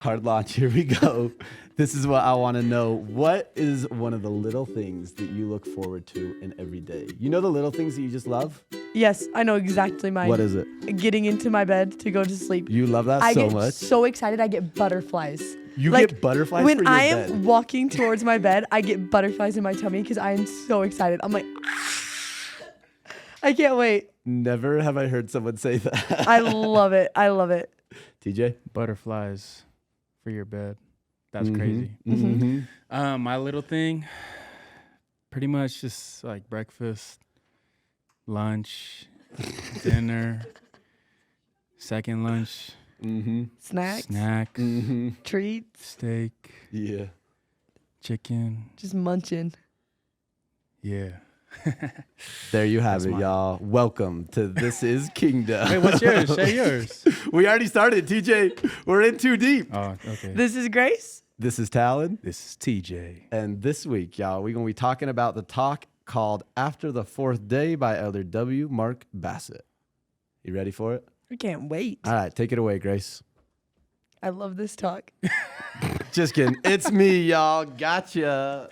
Hard launch. Here we go. This is what I want to know. What is one of the little things that you look forward to in every day? You know the little things that you just love? Yes, I know exactly mine. What is it? Getting into my bed to go to sleep. You love that I so get much. so excited. I get butterflies. You Like, get butterflies when for your I bed. am walking towards my bed, I get butterflies in my tummy because I am so excited. I'm like, I can't wait. Never have I heard someone say that. I love it. I love it. TJ? Butterflies for your bed. That's Mhm, crazy. mhm. My little thing, pretty much just like breakfast, lunch, dinner, second lunch, Snacks, snacks, treats, steak, Yeah. chicken. just munching. Yeah. There you have That's it, mine. y'all. Welcome to This Is Kingdom. Wait, what's yours? Share yours. We already started, TJ. We're in too deep. Oh, okay. This is Grace. This is Talon. This is TJ. And this week, y'all, we're going to be talking about the talk called After the Fourth Day by Elder W. Mark Bassett. You ready for it? I can't wait. All right, take it away, Grace. I love this talk. Just kidding. It's me, y'all. Gotcha.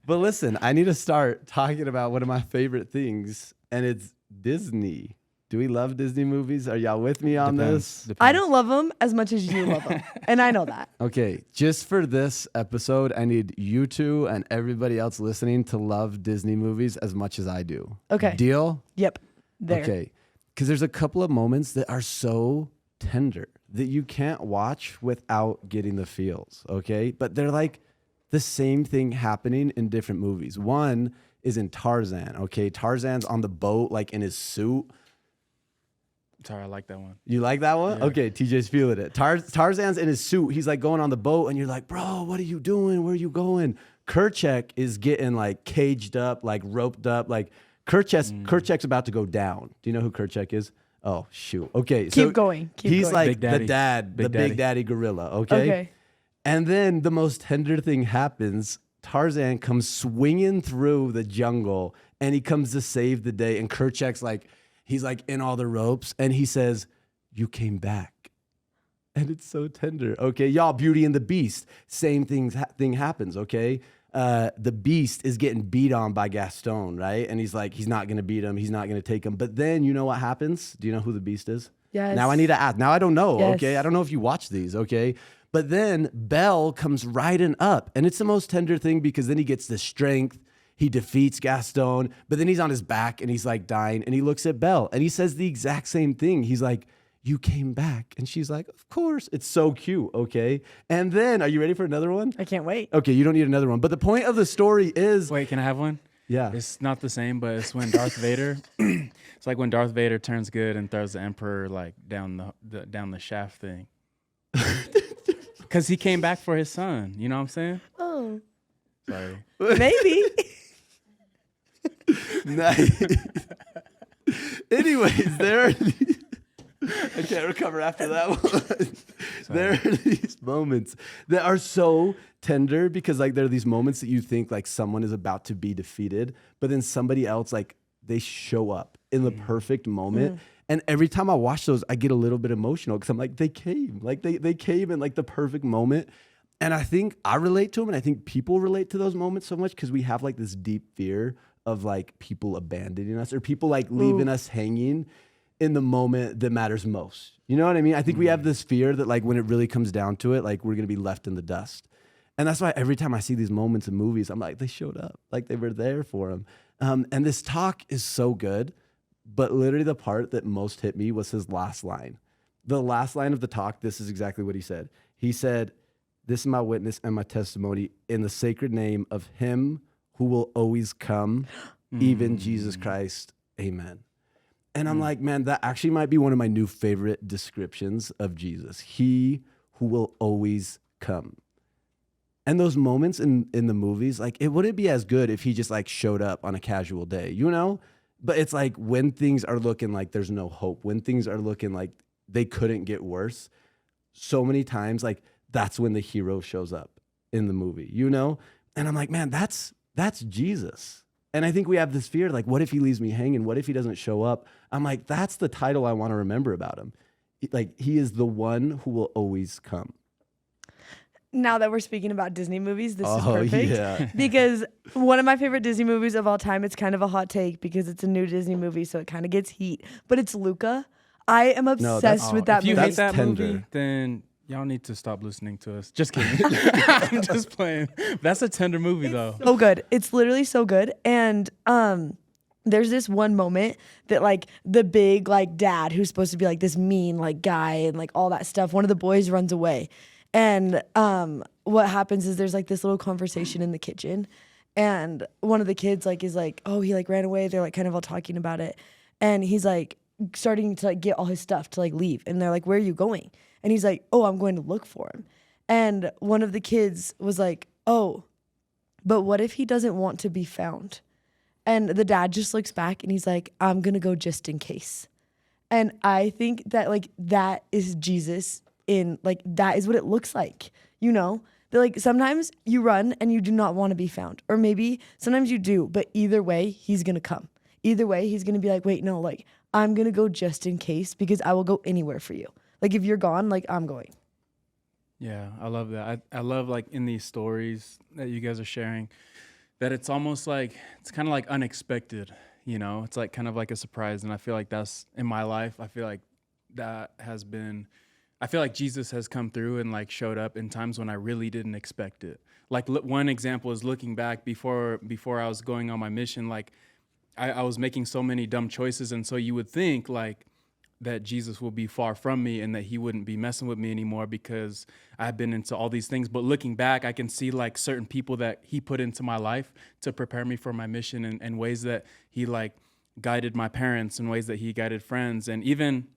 But listen, I need to start talking about one of my favorite things, and it's Disney. Do we love Disney movies? Are y'all with me on this? I don't love them as much as you love them. And I know that. Okay, just for this episode, I need you two and everybody else listening to love Disney movies as much as I do. Okay. Deal? Yep. There. Okay. Because there's a couple of moments that are so tender that you can't watch without getting the feels, okay? But they're like the same thing happening in different movies. One is in Tarzan, okay? Tarzan's on the boat, like in his suit. Sorry, I like that one. You like that one? Yeah. Okay, TJ's feeling it. Tarzan's in his suit. He's like going on the boat, and you're like, bro, what are you doing? Where are you going? Kerchak is getting like caged up, like roped up. Like Kerchak's about to go down. Do you know who Kerchak is? Oh, shoot. Okay. Keep going. He's going. like Big Daddy. the dad, the Big big Daddy. daddy gorilla. Okay? Okay. And then the most tender thing happens. Tarzan comes swinging through the jungle, and he comes to save the day. And Kerchak's like, he's like in all the ropes, and he says, "You came back," and it's so tender. Okay, y'all, Beauty and the Beast, same thing happens. Okay, the Beast is getting beat on by Gaston, right? And he's like, he's not gonna beat him, he's not gonna take him. But then you know what happens? Do you know who the Beast is? Yes. Now I need to ask. Now I don't know. Yes. Okay, I don't know if you watch these. Okay. But then Belle comes riding up, and it's the most tender thing because then he gets the strength. He defeats Gaston, but then he's on his back and he's like dying, and he looks at Belle and he says the exact same thing. He's like, "You came back," and she's like, "Of course." It's so cute. Okay. And then, are you ready for another one? I can't wait. Okay, you don't need another one. But the point of the story is, Wait, can I have one? yeah. It's not the same, but it's when Darth Vader. It's like when Darth Vader turns good and throws the Emperor like down the shaft thing. Because he came back for his son. You know what I'm saying? Oh, Sorry. maybe. Nice. Anyways, I can't recover after that one. There are these moments that are so tender because like there are these moments that you think like someone is about to be defeated, but then somebody else like they show up in the perfect moment. And every time I watch those, I get a little bit emotional because I'm like, they came. Like they came in like the perfect moment. And I think I relate to them, and I think people relate to those moments so much because we have like this deep fear of like people abandoning us or people like leaving us hanging in the moment that matters most. You know what I mean? I think we have this fear that like when it really comes down to it, like we're gonna be left in the dust. And that's why every time I see these moments in movies, I'm like, they showed up, like they were there for him. And this talk is so good, but literally the part that most hit me was his last line. The last line of the talk, this is exactly what he said. He said, "This is my witness and my testimony in the sacred name of him who will always come, even Jesus Christ. Amen." And I'm like, man, that actually might be one of my new favorite descriptions of Jesus. He who will always come. And those moments in the movies, like it wouldn't be as good if he just like showed up on a casual day, you know? But it's like when things are looking like there's no hope, when things are looking like they couldn't get worse, so many times, like that's when the hero shows up in the movie, you know? And I'm like, man, that's Jesus. And I think we have this fear, like, what if he leaves me hanging? What if he doesn't show up? I'm like, that's the title I want to remember about him. Like he is the one who will always come. Now that we're speaking about Disney movies, this is Oh perfect. yeah. Because one of my favorite Disney movies of all time, it's kind of a hot take because it's a new Disney movie, so it kind of gets heat. But it's Luca. I am obsessed with that If you movie. hate that tender. movie, then y'all need to stop listening to us. Just kidding. I'm just playing. That's a tender movie, though. So good. It's literally so good. And there's this one moment that like the big like dad who's supposed to be like this mean like guy and like all that stuff, one of the boys runs away. And what happens is there's like this little conversation in the kitchen, and one of the kids like is like, oh, he like ran away. They're like kind of all talking about it, and he's like starting to like get all his stuff to like leave, and they're like, where are you going? And he's like, oh, I'm going to look for him. And one of the kids was like, oh, but what if he doesn't want to be found? And the dad just looks back and he's like, I'm gonna go just in case. And I think that like that is Jesus in like that is what it looks like, you know? That like sometimes you run and you do not want to be found. Or maybe sometimes you do, but either way, he's gonna come. Either way, he's gonna be like, wait, no, like I'm gonna go just in case because I will go anywhere for you. Like if you're gone, like I'm going. Yeah, I love that. I love like in these stories that you guys are sharing that it's almost like it's kind of like unexpected, you know? It's like kind of like a surprise, and I feel like that's in my life. I feel like that has been I feel like Jesus has come through and like showed up in times when I really didn't expect it. Like one example is looking back before I was going on my mission, like I was making so many dumb choices, and so you would think like that Jesus will be far from me and that he wouldn't be messing with me anymore because I've been into all these things. But looking back, I can see like certain people that he put into my life to prepare me for my mission, and ways that he like guided my parents and ways that he guided friends, and even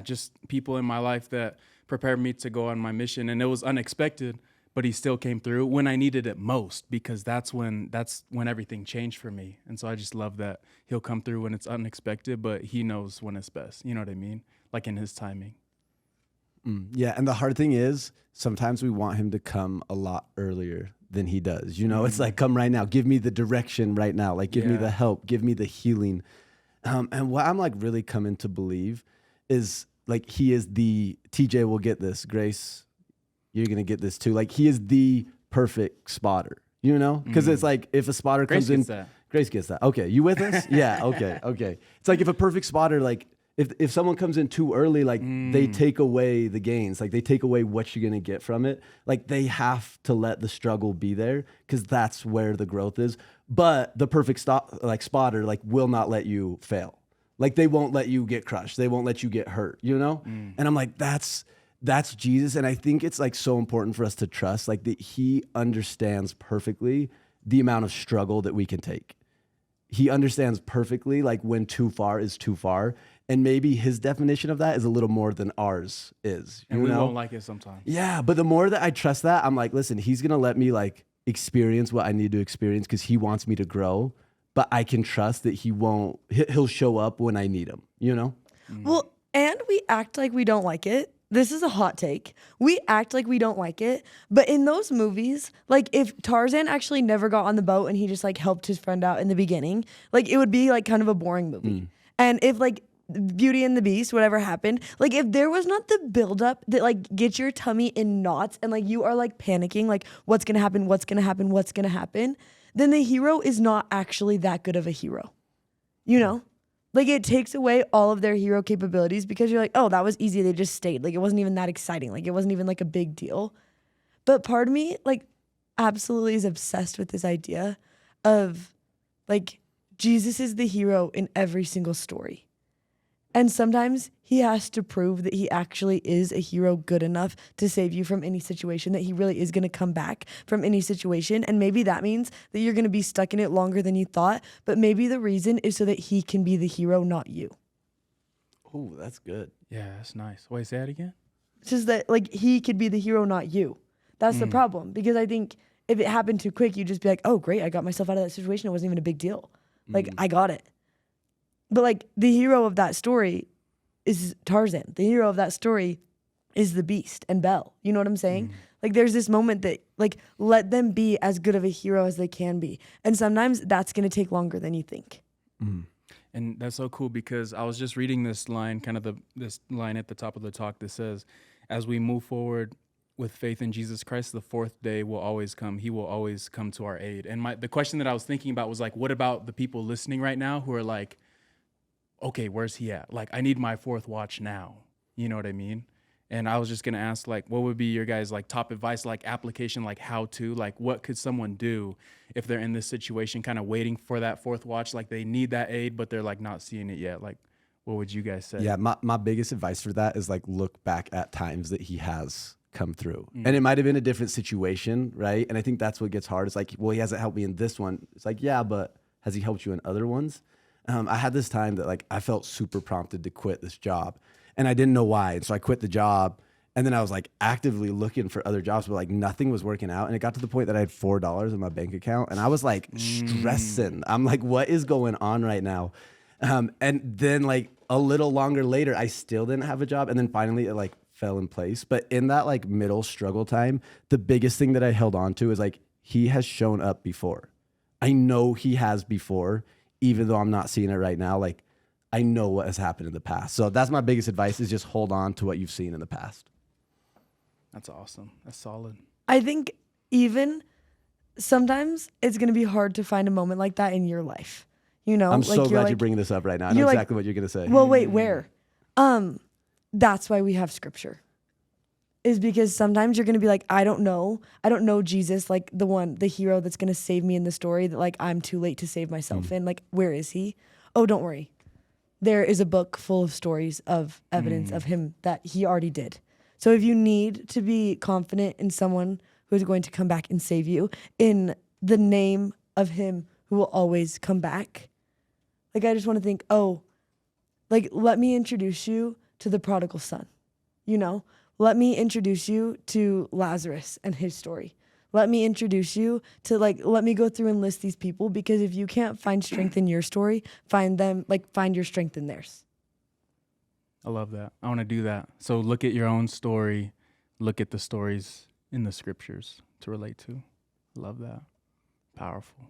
just people in my life that prepared me to go on my mission. And it was unexpected, but he still came through when I needed it most, because that's when everything changed for me. And so I just love that he'll come through when it's unexpected, but he knows when it's best. You know what I mean? Like in his timing. Yeah, and the hard thing is sometimes we want him to come a lot earlier than he does. You know, it's like, come right now. Give me the direction right now. Like, give me the help. Give me the healing. And what I'm like really coming to believe is like he is the TJ will get this. Grace, you're gonna get this too. Like he is the perfect spotter. You know, because it's like if a spotter Grace comes in, gets that. Grace gets that. Okay, you with us? Yeah. Okay. It's like if a perfect spotter, like if someone comes in too early, like they take away the gains, like they take away what you're gonna get from it. Like they have to let the struggle be there because that's where the growth is. But the perfect spotter like will not let you fail. Like they won't let you get crushed. They won't let you get hurt. You know? And I'm like, that's Jesus. And I think it's like so important for us to trust like that he understands perfectly the amount of struggle that we can take. He understands perfectly like when too far is too far. And maybe his definition of that is a little more than ours is. And we won't like it sometimes. Yeah, but the more that I trust that, I'm like, listen, he's going to let me like experience what I need to experience because he wants me to grow. But I can trust that he'll show up when I need him, you know? Well, and we act like we don't like it. This is a hot take. We act like we don't like it. But in those movies, like if Tarzan actually never got on the boat and he just like helped his friend out in the beginning, like it would be like kind of a boring movie. And if like Beauty and the Beast, whatever happened, like if there was not the buildup that like gets your tummy in knots and like you are like panicking, like what's gonna happen, then the hero is not actually that good of a hero. You know? Like it takes away all of their hero capabilities because you're like, oh, that was easy. They just stayed. Like it wasn't even that exciting. Like it wasn't even like a big deal. But part of me like absolutely is obsessed with this idea of like Jesus is the hero in every single story. And sometimes he has to prove that he actually is a hero good enough to save you from any situation, that he really is going to come back from any situation. And maybe that means that you're going to be stuck in it longer than you thought. But maybe the reason is so that he can be the hero, not you. Oh, that's good. Yeah, that's nice. Wait, say that again? It's just that like he could be the hero, not you. That's the problem. Because I think if it happened too quick, you'd just be like, oh, great, I got myself out of that situation. It wasn't even a big deal. Like, I got it. But like the hero of that story is Tarzan. The hero of that story is the Beast and Belle. You know what I'm saying? Like there's this moment that like let them be as good of a hero as they can be. And sometimes that's going to take longer than you think. And that's so cool because I was just reading this line, this line at the top of the talk that says, as we move forward with faith in Jesus Christ, the fourth day will always come. He will always come to our aid. And the question that I was thinking about was like, what about the people listening right now who are like, okay, where's he at? Like, I need my fourth watch now. You know what I mean? And I was just going to ask, like, what would be your guys' like top advice, like application, like how to, like what could someone do if they're in this situation, kind of waiting for that fourth watch, like they need that aid, but they're like not seeing it yet? Like, what would you guys say? Yeah, my biggest advice for that is like look back at times that he has come through. And it might have been a different situation, right? And I think that's what gets hard. It's like, well, he hasn't helped me in this one. It's like, yeah, but has he helped you in other ones? I had this time that like I felt super prompted to quit this job and I didn't know why. And so I quit the job and then I was like actively looking for other jobs, but like nothing was working out. And it got to the point that I had $4 in my bank account and I was like stressing. I'm like, what is going on right now? And then like a little longer later, I still didn't have a job. And then finally it like fell in place. But in that like middle struggle time, the biggest thing that I held on to is like, he has shown up before. I know he has before, even though I'm not seeing it right now. Like I know what has happened in the past. So that's my biggest advice is just hold on to what you've seen in the past. That's awesome. That's solid. I think even sometimes it's going to be hard to find a moment like that in your life. You know, I'm like so glad like, you're bringing this up right now. I know you're like, exactly what you're going to say. well, wait, where? That's why we have scripture. Is because sometimes you're going to be like, I don't know Jesus, like the hero that's going to save me in the story that like I'm too late to save myself in. Like, where is he? Oh, don't worry. There is a book full of stories of evidence of him that he already did. So if you need to be confident in someone who is going to come back and save you in the name of him who will always come back, like I just want to think, oh, like let me introduce you to the prodigal son, you know? Let me introduce you to Lazarus and his story. Let me introduce you to let me go through and list these people, because if you can't find strength in your story, find your strength in theirs. I love that. I want to do that. So look at your own story. Look at the stories in the scriptures to relate to. Love that. Powerful.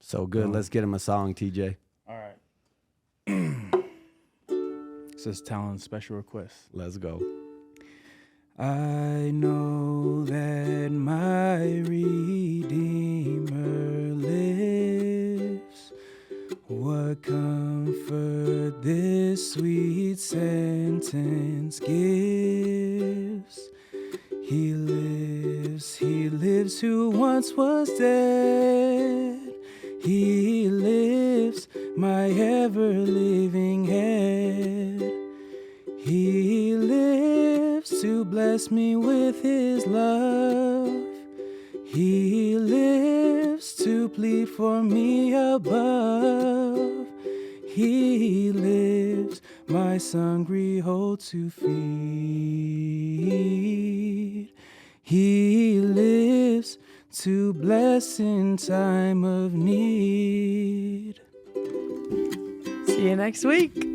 So good. Let's get him a song, TJ. All right. This is Talon's special request. Let's go. I know that my Redeemer lives. What comfort this sweet sentence gives. He lives who once was dead. He lives, my ever-living head. He lives to bless me with his love. He lives to plead for me above. He lives, my hungry hope to feed. He lives to bless in time of need. See you next week.